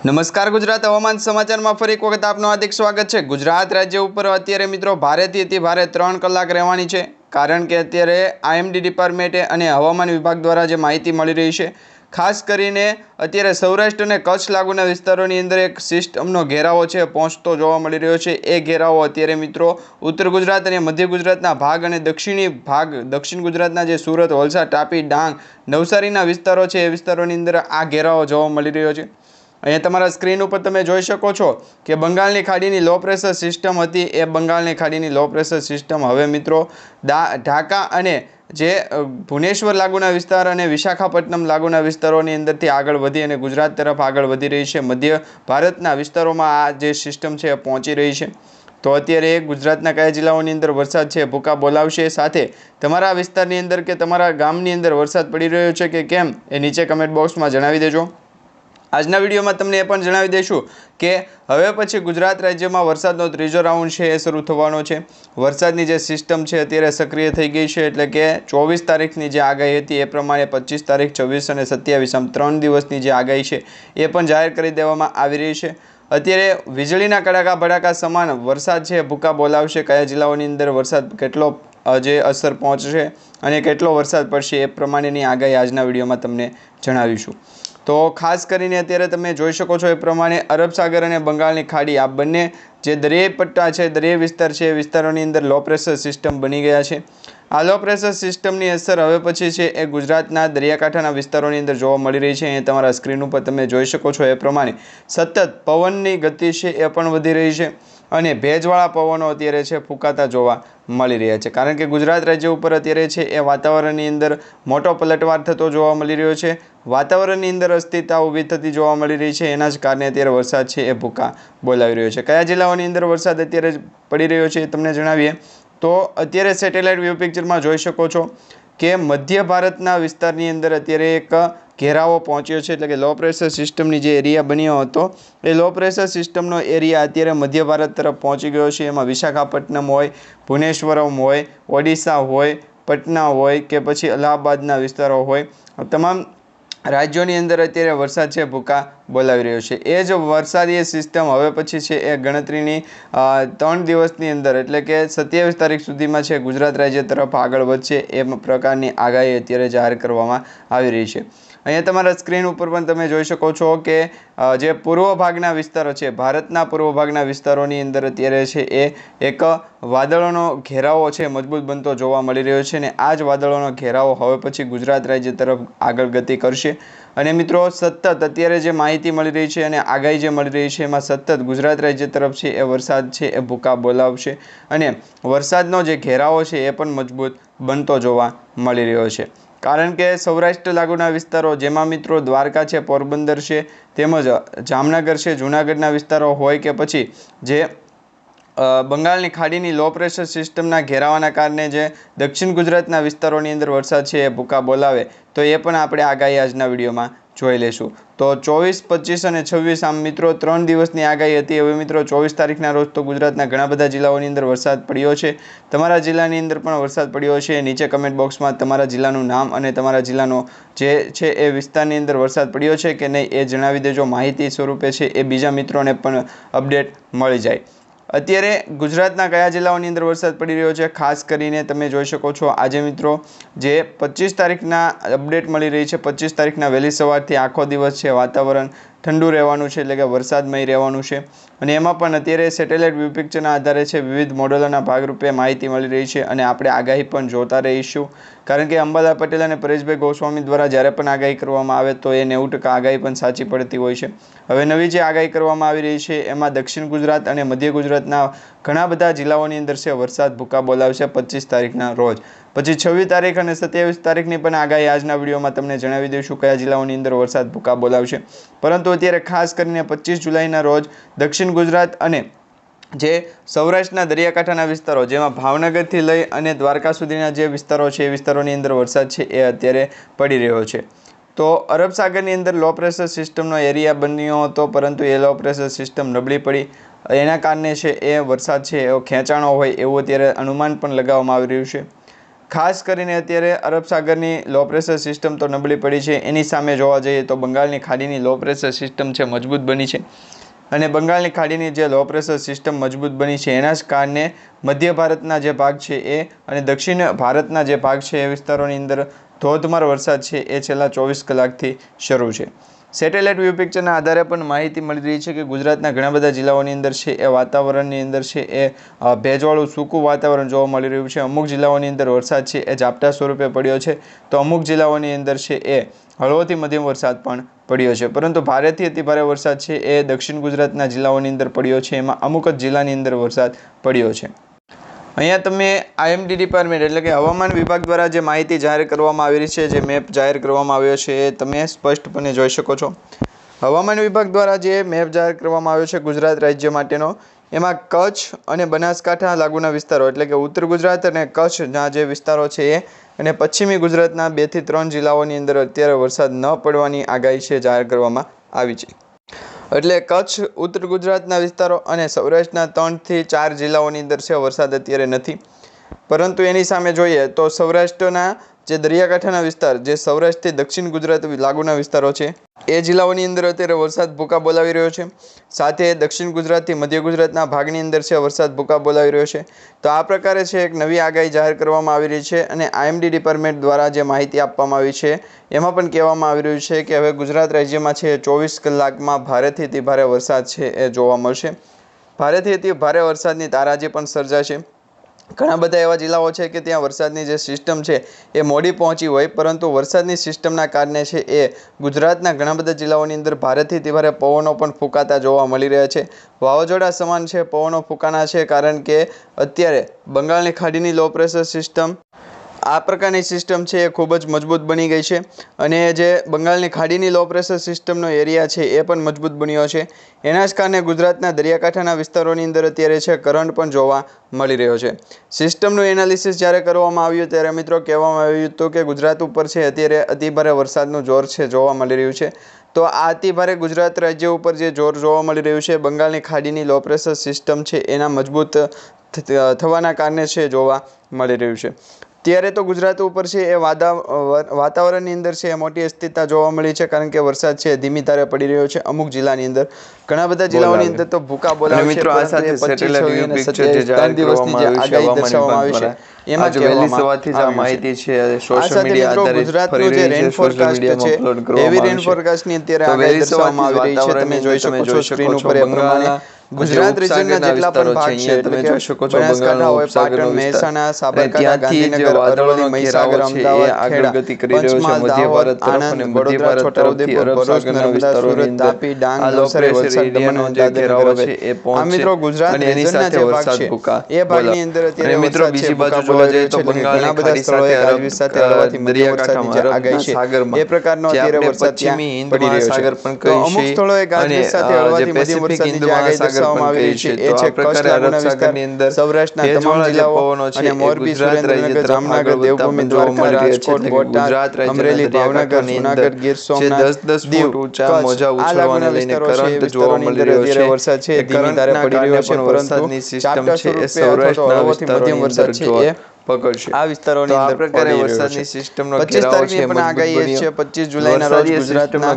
નમસ્કાર ગુજરાત હવામાન સમાચારમાં ફરી એક વખત આપનું હાર્દિક સ્વાગત છે। ગુજરાત રાજ્ય ઉપર અત્યારે મિત્રો ભારેથી અતિ ભારે 3 કલાક રહેવાની છે, કારણ કે અત્યારે આઈએમડી ડિપાર્ટમેન્ટે અને હવામાન વિભાગ દ્વારા જે માહિતી મળી રહી છે, ખાસ કરીને અત્યારે સૌરાષ્ટ્ર અને કચ્છ લાગુના વિસ્તારોની અંદર એક સિસ્ટમનો ઘેરાવો છે પહોંચતો જોવા મળી રહ્યો છે। એ ઘેરાવો અત્યારે મિત્રો ઉત્તર ગુજરાત અને મધ્ય ગુજરાતના ભાગ અને દક્ષિણ ગુજરાતના જે સુરત, વલસાડ, તાપી, ડાંગ, નવસારીના વિસ્તારો છે એ વિસ્તારોની અંદર આ ઘેરાવો જોવા મળી રહ્યો છે। અહીંયા તમારા સ્ક્રીન ઉપર તમે જોઈ શકો છો કે બંગાળની ખાડીની લો પ્રેશર સિસ્ટમ હતી, એ બંગાળની ખાડીની લો પ્રેશર સિસ્ટમ હવે મિત્રો ઢાકા અને જે ભુવનેશ્વર લાગુના વિસ્તાર અને વિશાખાપટ્ટનમ લાગુના વિસ્તારોની અંદરથી આગળ વધી અને ગુજરાત તરફ આગળ વધી રહી છે। મધ્ય ભારતના વિસ્તારોમાં આ જે સિસ્ટમ છે એ પહોંચી રહી છે। તો અત્યારે ગુજરાતના કયા જિલ્લાઓની અંદર વરસાદ છે ભૂકા બોલાવશે, સાથે તમારા વિસ્તારની અંદર કે તમારા ગામની અંદર વરસાદ પડી રહ્યો છે કે કેમ એ નીચે કમેન્ટ બોક્સમાં જણાવી દેજો। આજના વિડીયોમાં તમને એ પણ જણાવી દઈશું કે હવે પછી ગુજરાત રાજ્યમાં વરસાદનો ત્રીજો રાઉન્ડ છે એ શરૂ થવાનો છે। વરસાદની જે સિસ્ટમ છે અત્યારે સક્રિય થઈ ગઈ છે, એટલે કે 24 તારીખની જે આગાહી હતી એ પ્રમાણે 25 તારીખ, 26 અને 27 આમ 3 દિવસની જે આગાહી છે એ પણ જાહેર કરી દેવામાં આવી રહી છે। અત્યારે વીજળીના કડાકા ભડાકા સમાન વરસાદ છે ભૂકા બોલાવશે। કયા જિલ્લાઓની અંદર વરસાદ કેટલો જે અસર પહોંચશે અને કેટલો વરસાદ પડશે એ પ્રમાણેની આગાહી આજના વિડીયોમાં તમને જણાવીશું। તો ખાસ કરીને અત્યારે તમે જોઈ શકો છો એ પ્રમાણે અરબ સાગર અને બંગાળની ખાડી આ બંને જે દરિયાઈ પટ્ટા છે, દરિયાઈ વિસ્તાર છે, એ વિસ્તારોની અંદર લો પ્રેશર સિસ્ટમ બની ગયા છે। આ લો પ્રેશર સિસ્ટમની અસર હવે પછી છે એ ગુજરાતના દરિયાકાંઠાના વિસ્તારોની અંદર જોવા મળી રહી છે। અહીંયા તમારા સ્ક્રીન ઉપર તમે જોઈ શકો છો એ પ્રમાણે સતત પવનની ગતિ છે એ પણ વધી રહી છે અને ભેજવાળા પવનો અત્યારે છે ફૂંકાતા જોવા મળી રહ્યા છે, કારણ કે ગુજરાત રાજ્ય ઉપર અત્યારે છે એ વાતાવરણની અંદર મોટો પલટવાર થતો જોવા મળી રહ્યો છે। વાતાવરણની અંદર અસ્થિરતા ઊભી થતી જોવા મળી રહી છે, એના જ કારણે અત્યારે વરસાદ છે એ ભૂકા બોલાવી રહ્યો છે। કયા જિલ્લાઓની અંદર વરસાદ અત્યારે પડી રહ્યો છે એ તમને જણાવીએ તો અત્યારે સેટેલાઇટ વ્યૂ પિક્ચરમાં જોઈ શકો છો કે મધ્ય ભારતના વિસ્તારની અંદર અત્યારે એક ઘેરાવો પહોંચ્યો છે, એટલે કે લો પ્રેશર સિસ્ટમની જે એરિયા બન્યો હતો એ લો પ્રેશર સિસ્ટમનો એરિયા અત્યારે મધ્ય ભારત તરફ પહોંચી ગયો છે। એમાં વિશાખાપટ્ટનમ હોય, ભુવનેશ્વરમ હોય, ઓડિશા હોય, પટના હોય કે પછી અલ્હાબાદના વિસ્તારો હોય, તમામ રાજ્યોની અંદર અત્યારે વરસાદ છે ભૂકા બોલાવી રહ્યો છે। એ જ વરસાદી સિસ્ટમ હવે પછી છે એ ગણતરીની 3 દિવસની અંદર, એટલે કે 27 તારીખ સુધીમાં છે ગુજરાત રાજ્ય તરફ આગળ વધશે એ પ્રકારની આગાહી અત્યારે જાહેર કરવામાં આવી રહી છે। અહીંયા તમારા સ્ક્રીન ઉપર પણ તમે જોઈ શકો છો કે જે પૂર્વ ભાગના વિસ્તારો છે, ભારતના પૂર્વ ભાગના વિસ્તારોની અંદર અત્યારે છે એ એક વાદળોનો ઘેરાવો છે મજબૂત બનતો જોવા મળી રહ્યો છે અને આ જ વાદળોનો ઘેરાવો હવે પછી ગુજરાત રાજ્ય તરફ આગળ ગતિ કરશે। અને મિત્રો સતત અત્યારે જે માહિતી મળી રહી છે અને આગાહી જે મળી રહી છે એમાં સતત ગુજરાત રાજ્ય તરફ છે એ વરસાદ છે એ ભૂકા બોલાવશે અને વરસાદનો જે ઘેરાવો છે એ પણ મજબૂત બનતો જોવા મળી રહ્યો છે, કારણ કે સૌરાષ્ટ્ર લાગુના વિસ્તારો જેમાં મિત્રો દ્વારકા છે, પોરબંદર છે, તેમજ જામનગર છે, જૂનાગઢના વિસ્તારો હોય કે પછી જે બંગાળની ખાડીની લો પ્રેશર સિસ્ટમના ઘેરાવાના કારણે જે દક્ષિણ ગુજરાતના વિસ્તારોની અંદર વરસાદ છે એ ભૂકા બોલાવે, તો એ પણ આપણે આગાહી આજના વિડીયોમાં જોઈ લઈશું। તો 24, 25 અને 26 આમ મિત્રો 3 દિવસની આગાહી હતી। હવે મિત્રો 24 તારીખના રોજ તો ગુજરાતના ઘણા બધા જિલ્લાઓની અંદર વરસાદ પડ્યો છે। તમારા જિલ્લાની અંદર પણ વરસાદ પડ્યો છે, નીચે કમેન્ટ બોક્સમાં તમારા જિલ્લાનું નામ અને તમારા જિલ્લાનો જે છે એ વિસ્તારની અંદર વરસાદ પડ્યો છે કે નહીં એ જણાવી દેજો। માહિતી સ્વરૂપે છે એ બીજા મિત્રોને પણ અપડેટ મળી જાય। અત્યારે ગુજરાતના કયા જિલ્લાઓની અંદર વરસાદ પડી રહ્યો છે ખાસ કરીને તમે જોઈ શકો છો। આજે મિત્રો જે 25 તારીખના અપડેટ મળી રહી છે, 25 તારીખના વહેલી સવારથી આખો દિવસ છે વાતાવરણ ઠંડુ રહેવાનું છે, એટલે કે વરસાદમય રહેવાનું છે અને એમાં પણ અત્યારે સેટેલાઇટ વ્યૂ પિક્ચરના આધારે છે વિવિધ મોડલોના ભાગરૂપે માહિતી મળી રહી છે અને આપણે આગાહી પણ જોતા રહીશું, કારણ કે અંબાલાલ પટેલ અને પરેશભાઈ ગોસ્વામી દ્વારા જ્યારે પણ આગાહી કરવામાં આવે તો એ 90% આગાહી પણ સાચી પડતી હોય છે। હવે નવી જે આગાહી કરવામાં આવી રહી છે એમાં દક્ષિણ ગુજરાત અને મધ્ય ગુજરાતના ઘણા બધા જિલ્લાઓની અંદર છે વરસાદ ભૂકા બોલાવશે 25 તારીખના રોજ। પછી 26 તારીખ અને 27 તારીખની પણ આગાહી આજના વિડીયોમાં તમને જણાવી દઈશું કયા જિલ્લાઓની અંદર વરસાદ ભૂકા બોલાવશે, પરંતુ અત્યારે ખાસ કરીને 25 જુલાઈના રોજ દક્ષિણ ગુજરાત અને જે સૌરાષ્ટ્રના દરિયાકાંઠાના વિસ્તારો જેમાં ભાવનગરથી લઈ અને દ્વારકા સુધીના જે વિસ્તારો છે એ વિસ્તારોની અંદર વરસાદ છે એ અત્યારે પડી રહ્યો છે। તો અરબ સાગરની અંદર લો પ્રેશર સિસ્ટમનો એરિયા બન્યો હતો, પરંતુ એ લો પ્રેશર સિસ્ટમ નબળી પડી, એના કારણે છે એ વરસાદ છે એવો ખેંચાણો હોય એવું અત્યારે અનુમાન પણ લગાવવામાં આવી રહ્યું છે। ખાસ કરીને અત્યારે અરબ સાગરની લો પ્રેશર સિસ્ટમ તો નબળી પડી છે, એની સામે જોવા જઈએ તો બંગાળની ખાડીની લો પ્રેશર સિસ્ટમ છે મજબૂત બની છે અને બંગાળની ખાડીની જે લો પ્રેશર સિસ્ટમ મજબૂત બની છે એના જ કારણે મધ્ય ભારતના જે ભાગ છે એ અને દક્ષિણ ભારતના જે ભાગ છે એ વિસ્તારોની અંદર ધોધમાર વરસાદ છે એ છેલ્લા 24 કલાકથી શરૂ છે. સેટેલાઇટ વ્યૂ પિક્ચરના આધારે પણ માહિતી મળી રહી છે કે ગુજરાતના ઘણા બધા જિલ્લાઓની અંદર છે એ વાતાવરણની અંદર છે એ ભેજવાળું સૂકું વાતાવરણ જોવા મળી રહ્યું છે. અમુક જિલ્લાઓની અંદર વરસાદ છે એ ઝાપટા સ્વરૂપે પડ્યો છે, તો અમુક જિલ્લાઓની અંદર છે એ હળવોથી મધ્યમ વરસાદ પણ પડ્યો છે. પરંતુ ભારેથી અતિભારે વરસાદ છે એ દક્ષિણ ગુજરાતના જિલ્લાઓની અંદર પડ્યો છે, એમાં અમુક જ જિલ્લાની અંદર વરસાદ પડ્યો છે. અહીંયા તમે IMD ડિપાર્ટમેન્ટ એટલે કે હવામાન વિભાગ દ્વારા જે માહિતી જાહેર કરવામાં આવી છે, જે મેપ જાહેર કરવામાં આવ્યો છે એ તમે સ્પષ્ટપણે જોઈ શકો છો. હવામાન વિભાગ દ્વારા જે મેપ જાહેર કરવામાં આવ્યો છે ગુજરાત રાજ્ય માટેનો, એમાં કચ્છ અને બનાસકાંઠા લાગુના વિસ્તારો એટલે કે ઉત્તર ગુજરાત અને કચ્છના જે વિસ્તારો છે એ અને પશ્ચિમી ગુજરાતના 2 થી 3 જિલ્લાઓની અંદર અત્યારે વરસાદ ન પડવાની આગાહી છે જાહેર કરવામાં આવી છે. એટલે કચ્છ, ઉત્તર ગુજરાતના વિસ્તારો અને સૌરાષ્ટ્રના 3 થી 4 જિલ્લાઓની અંદર છે વરસાદ અત્યારે નથી. પરંતુ એની સામે જોઈએ તો સૌરાષ્ટ્રના જે દરિયાકાંઠાના વિસ્તાર, જે સૌરાષ્ટ્રથી દક્ષિણ ગુજરાત લાગુના વિસ્તારો છે એ જિલ્લાઓની અંદર અત્યારે વરસાદ ભૂકા બોલાવી રહ્યો છે. સાથે દક્ષિણ ગુજરાતથી મધ્ય ગુજરાતના ભાગની અંદર છે વરસાદ ભૂકા બોલાવી રહ્યો છે. તો આ પ્રકારે છે એક નવી આગાહી જાહેર કરવામાં આવી રહી છે અને IMD ડિપાર્ટમેન્ટ દ્વારા જે માહિતી આપવામાં આવી છે એમાં પણ કહેવામાં આવી રહ્યું છે કે હવે ગુજરાત રાજ્યમાં છે 24 કલાકમાં ભારેથી અતિ ભારે વરસાદ છે એ જોવા મળશે. ભારેથી અતિ ભારે વરસાદની તારાજી પણ સર્જાશે. ઘણા બધા એવા જિલ્લાઓ છે કે ત્યાં વરસાદની જે સિસ્ટમ છે એ મોડી પહોંચી હોય, પરંતુ વરસાદની સિસ્ટમના કારણે છે એ ગુજરાતના ઘણા બધા જિલ્લાઓની અંદર ભારેથી અતિ ભારે પવનો પણ ફૂંકાતા જોવા મળી રહ્યા છે. વાવાઝોડા સમાન છે પવનો ફૂંકાના છે, કારણ કે અત્યારે બંગાળની ખાડીની લો પ્રેશર સિસ્ટમ આ પ્રકારની સિસ્ટમ છે એ ખૂબ જ મજબૂત બની ગઈ છે અને જે બંગાળની ખાડીની લો પ્રેશર સિસ્ટમનો એરિયા છે એ પણ મજબૂત બન્યો છે. એના જ કારણે ગુજરાતના દરિયાકાંઠાના વિસ્તારોની અંદર અત્યારે છે કરંટ પણ જોવા મળી રહ્યો છે. સિસ્ટમનું એનાલિસિસ જ્યારે કરવામાં આવ્યું ત્યારે મિત્રો કહેવામાં આવ્યું હતું કે ગુજરાત ઉપર છે અત્યારે અતિભારે વરસાદનું જોર છે જોવા મળી રહ્યું છે. તો આ અતિભારે ગુજરાત રાજ્ય ઉપર જે જોર જોવા મળી રહ્યું છે બંગાળની ખાડીની લો પ્રેશર સિસ્ટમ છે એના મજબૂત થવાના કારણે છે જોવા મળી રહ્યું છે. ત્યારે તો ગુજરાત ઉપર છે એ વાતાવરણની અંદર છે એ મોટી અસ્થિરતા જોવા મળી છે, કારણ કે વરસાદ છે ધીમી ધારે પડી રહ્યો છે. અમુક જિલ્લાની અંદર, ઘણા બધા જિલ્લાઓની અંદર તો ભૂકા બોલાવે છે. મિત્રો આ સાથે સેટેલાઇટ પિક્ચર જે જાહેર કરવામાં આવ્યું છે હવામાન વિભાગ દ્વારા, એમાં વહેલી સવારથી જ આ માહિતી છે સોશિયલ મીડિયા આધારિત ગુજરાતનું જે રેન ફોરકાસ્ટ છે હેવી રેન ફોરકાસ્ટની અત્યારે આગાહી દર્શાવવામાં આવી રહી છે. તમે જોઈ શકો છો સ્ક્રીન ઉપર એ પ્રમાણે ગુજરાત રીજનના જેટલા પણ ભાગ છે તમે જોઈ શકો છો બનાસકાંઠા હોય, પાટણ, મહેસાણા, સાબરકાંઠા, ગાંધીનગર, અરવલ્લી, મહીસાગર, અમદાવાદ, આગળ ગતિ કરી રહ્યો છે મધ્ય ભારત તરફ અને મધ્ય ભારત છોટાઉદેપુર, ભરૂચ, નર્મદા, સુરત, તાપી, ડાંગ, નવસારી, વલસાડ, દમણ, દાદરા છે એ પહોંચે. મિત્રો ગુજરાત રીજનના જે ભાગ છે એ ભાગની અંદર અત્યારે મિત્રો બીજી બાજુ જોવા જઈએ તો બંગાળના બધા સ્થળોએ ગાજવીજ સાથે હળવાથી મધ્યમ વરસાદની જે આગાહી છે એ પ્રકારનો અત્યારે વરસાદ ત્યાં પડી રહ્યો છે. તો અમુક સ્થળોએ ગાજવીજ સાથે હળવાથી મધ્યમ વરસાદની જે આગાહી દર્શાવવામાં આવી રહી છે એ છે કચ્છ લાગુના વિસ્તારની અંદર, સૌરાષ્ટ્રના તમામ જિલ્લાઓ અને મોરબી, સુરેન્દ્રનગર, જામનગર, દેવભૂમિ, દ્વારકા, રાજકોટ, બોટાદ, અમરેલી, ભાવનગર, જૂનાગઢ, ગીર સોમનાથ, દીવ, કચ્છ આ લાગુના વિસ્તારો છે એ વિસ્તારોની અંદર અત્યારે વરસાદ છે ધીમી ધારે પડી રહ્યો છે, પરંતુ ઝાપટા સ્વરૂપે અથવા તો હળવોથી મધ્યમ વરસાદ છે એ પકડશે. આ વિસ્તારોની અંદર પ્રકારે વરસાદની સિસ્ટમનો 25 તારીખની પણ આગાહી છે. 25 જુલાઈના રોજ ગુજરાતના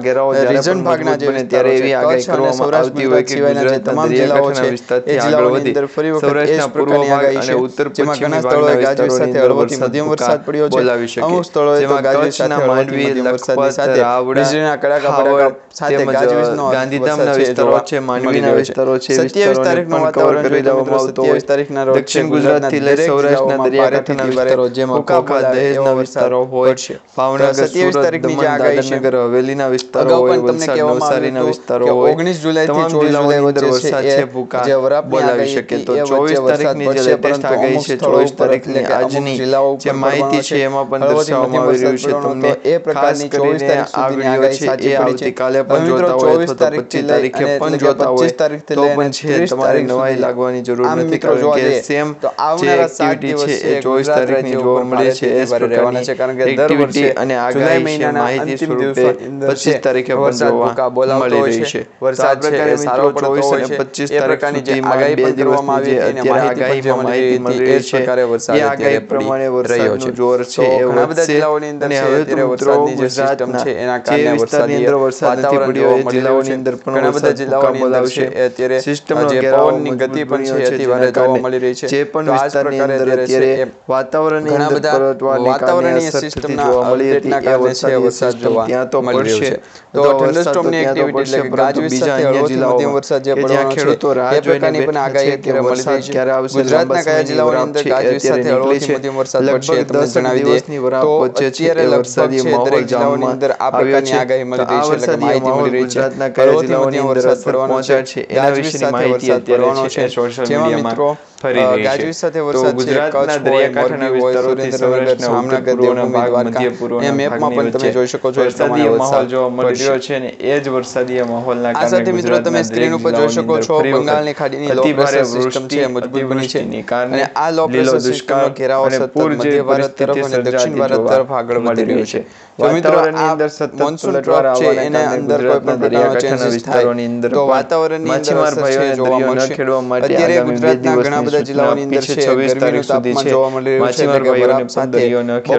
રીજન ભાગના જે વિસ્તારો છે કચ્છ અને સૌરાષ્ટ્ર ગુજરાત સિવાયના જે તમામ જિલ્લાઓ છે એ જિલ્લાઓની અંદર ફરી વખત એ જ પ્રકારની આગાહી છે, જેમાં ઘણા સ્થળોએ ગાજવીજ સાથે હળવોથી મધ્યમ વરસાદ પડ્યો છે. અમુક સ્થળોએ તો ગાજવીજ સાથે હળવોથી મધ્યમ વરસાદની સાથે વીજળીના કડાકા ભડાકા સાથે ગાજવીજનો ગાંધીધામના વિસ્તારો છે, માંડવીના વિસ્તારો છે. 27 તારીખનું વાતાવરણ જોઈ લો મિત્રો. 27 તારીખના રોજ દક્ષિણ ગુજરાતથી લઈ સૌરાષ્ટ્રના દરિયાકાંઠાના વિસ્તારો જેમાં કોકા દહેજના વિસ્તારો હોય છે. ભાવનગર, 27 તારીખની જે આગાહી છે હવેલીના વિસ્તારો હોય, વલસાડ, નવસારીના વિસ્તારો હોય. 19 જુલાઈથી 24 જુલાઈ વચ્ચે છે ભૂકા જે વરાપ બોલાવી શકે. તો 24 તારીખની જે લેટેસ્ટ આગાહી છે 24 તારીખની આજની જે માહિતી છે એમાં પણ દર્શાવવામાં આવી રહ્યું છે. તમને એ પ્રકારની 24 તારીખ સુધીની આગાહી સાચી પડી છે. કાલે પણ જોતા હોય તો 25 તારીખે પણ જોતા હોય તો પણ છે તમારે નવાઈ લાગવાની જરૂર નથી, કારણ કે સેમ જે એક્ટિવિટી છે એ 24 તારીખની જોવા મળે છે એ રહેવાના છે, કારણ કે દર વર્ષે અને જુલાઈ મહિનાના અંતિમ દિવસોની અંદર 25 તારીખે વરસાદ ભૂકા બોલાવતો હોય છે, વરસાદ છે એ સારો પડતો હોય છે, 25 તારીખની જે આગાહી પણ કરવામાં આવી હતી અને માહિતી મળી રહી છે, એ આગાહી પ્રમાણે વરસાદનું જોર છે એ ઘણા બધા જિલ્લાઓની અંદર છે અત્યારે વરસાદની જે સિસ્ટમ છે એના કારણે વરસાદની અંદર વરસાદ નથી પડ્યો એ જિલ્લાઓની અંદર પણ ઘણા બધા જિલ્લાઓની અંદર છે અત્યારે સિસ્ટમનો જે પવનની ગતિ પણ છે અતિ ભારે જોવા મળી રહી છે, જે પણ વિસ્તારની અંદર અત્યારે વાતાવરણની અંદર વાતાવરણીય સિસ્ટમના અપડેટના કારણે છે વરસાદ જોવા મળી રહ્યો છે। તો થંડરસ્ટોર્મની એક્ટિવિટી એટલે કે ગાજવીજ સાથે હળવોથી મધ્યમ વરસાદ જે પડવાનો છે એ પ્રકારની પણ આગાહી અત્યારે મળી રહી છે। ગુજરાતના કયા જિલ્લાઓની અંદર ગાજવીજ સાથે હળવોથી મધ્યમ વરસાદ પડશે તમને જણાવી દઈએ તો અત્યારે લગભગ છે દરેક જિલ્લાઓની અંદર આ પ્રકારની આગાહી મળી રહી છે, એટલે માહિતી મળી રહી છે હળવોથી મધ્યમ વરસાદ પડવાનો છે, ગાજવીજ સાથે વરસાદ પડવાનો છે, જેમાં મિત્રો ગાજવીજ સાથે વરસાદ છે કચ્છ હોય, મોરબી હોય, સુરેન્દ્રનગર, જામનગર, દેવભૂમિ, દ્વારકા એ મેપમાં પણ તમે જોઈ શકો છો વરસાદી માહોલ જોવા મળી રહ્યો છે અને એ જ વરસાદી માહોલના કારણે આ સાથે મિત્રો તમે સ્ક્રીન ઉપર જોઈ શકો છો બંગાળની ખાડીની લો પ્રેશર સિસ્ટમ છે મજબૂત બની છે અને આ લો પ્રેશર સિસ્ટમનો ઘેરાવો સતત મધ્ય ભારત તરફ અને દક્ષિણ ભારત તરફ આગળ વધી રહ્યો છે। જો મિત્રો આ મોન્સૂન ટ્રફ છે એને અંદર કોઈ પણ પ્રકારનો ચેન્જીસ થાય તો વાતાવરણની અંદર અસર છે જોવા મળશે। અત્યારે ગુજરાતના ઘણા બધા જિલ્લાઓની અંદર છે ગરમીનું તાપમાન જોવા મળી રહ્યું છે, એટલે કે બરફ સાથે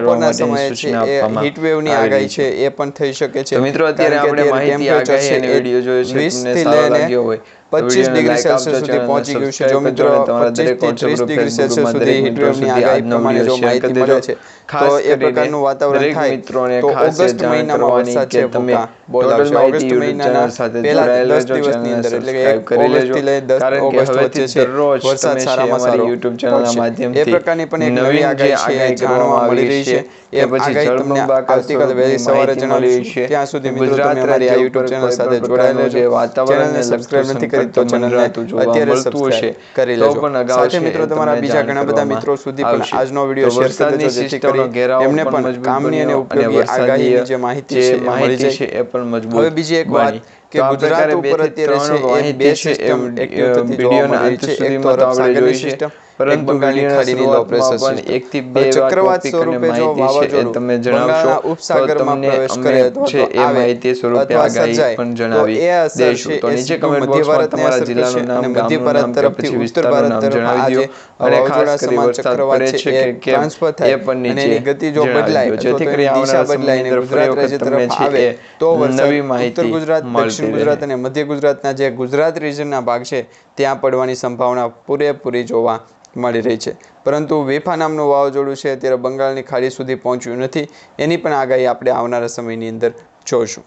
બપોરના સમયે છે એ હીટ વેવની આગાહી છે એ પણ થઈ શકે છે। મિત્રો અત્યારે આપણે માહિતી આગાહી અને વિડિયો જોયો છે, તમને સારો લાગ્યો હોય 25 ડિગ્રી સેલ્સિયસ સુધી પહોંચી ગયું છે। જો મિત્રો 25 થી 30 ડિગ્રી સેલ્સિયસ સુધી હીટ વેવની આગાહી પ્રમાણે જો માહિતી મળે છે તો એ પ્રકારનું વાતાવરણ થાય તો ઓગસ્ટ મહિનામાં વરસાદ છે ભૂકા બોલાવશે। ઓગસ્ટ મહિનાના પહેલા 10 દિવસની અંદર એટલે કે 1 ઓગસ્ટથી લઈ 10 ઓગસ્ટ વચ્ચે છે વરસાદ સારામાં સારો YouTube ચેનલના માધ્યમથી એ પ્રકારની પણ એક નવી આગાહી છે જાણવા મળી રહી છે। એ આગાહી તમને આવતીકાલે વહેલી સવારે જણાવીશું। ત્યાં સુધી મિત્રો તમે અમારી આ YouTube ચેનલ સાથે જોડાયેલા છો, ચેનલને સબસ્ક્રાઇબ નથી કરી તો ચેનલને અત્યારે સબસ્ક્રાઇબ કરી લેજો। સાથે મિત્રો તમારા બીજા ઘણા બધા મિત્રો સુધી પણ આજનો વિડિયો શેર કરી દેજો, જેથી કરી એમને પણ કામની અને ઉપયોગી આગાહીની જે માહિતી છે એ મળી જાય। એ પણ મજબૂત હવે બીજી એક વાત કે ગુજરાત ઉપર અત્યારે છે એ બે સિસ્ટમ એક્ટિવ થતી જોવા મળી રહી છે, એક તો અરબ સાગરની સિસ્ટમ, એક બંગાળની ખાડીની લો પ્રેશર સિસ્ટમ। ચક્રવાત સ્વરૂપે જો વાવાઝોડું બંગાળના ઉપસાગરમાં પ્રવેશ કરે અથવા સર્જાય તો એ અસર છે એ સીધું મધ્ય ભારતને અસર કરશે અને મધ્ય ભારત તરફથી ઉત્તર ભારત તરફ આ જે વાવાઝોડા સમાન ચક્રવાત છે એ ટ્રાન્સફર થાય અને એની ગતિ જો બદલાય તો એની દિશા બદલાય અને ગુજરાત રાજ્ય તરફ આવે તો વરસાદ ઉત્તર ગુજરાત, દક્ષિણ ગુજરાત અને મધ્ય ગુજરાતના જે ગુજરાત રિજનના ભાગ છે ત્યાં પડવાની સંભાવના પૂરેપૂરી જોવા મળી રહી છે। પરંતુ વેફા નામનું વાવાઝોડું છે અત્યારે બંગાળની ખાડી સુધી પહોંચ્યું નથી, એની પણ આગાહી આપણે આવનારા સમયની અંદર જોઈશું।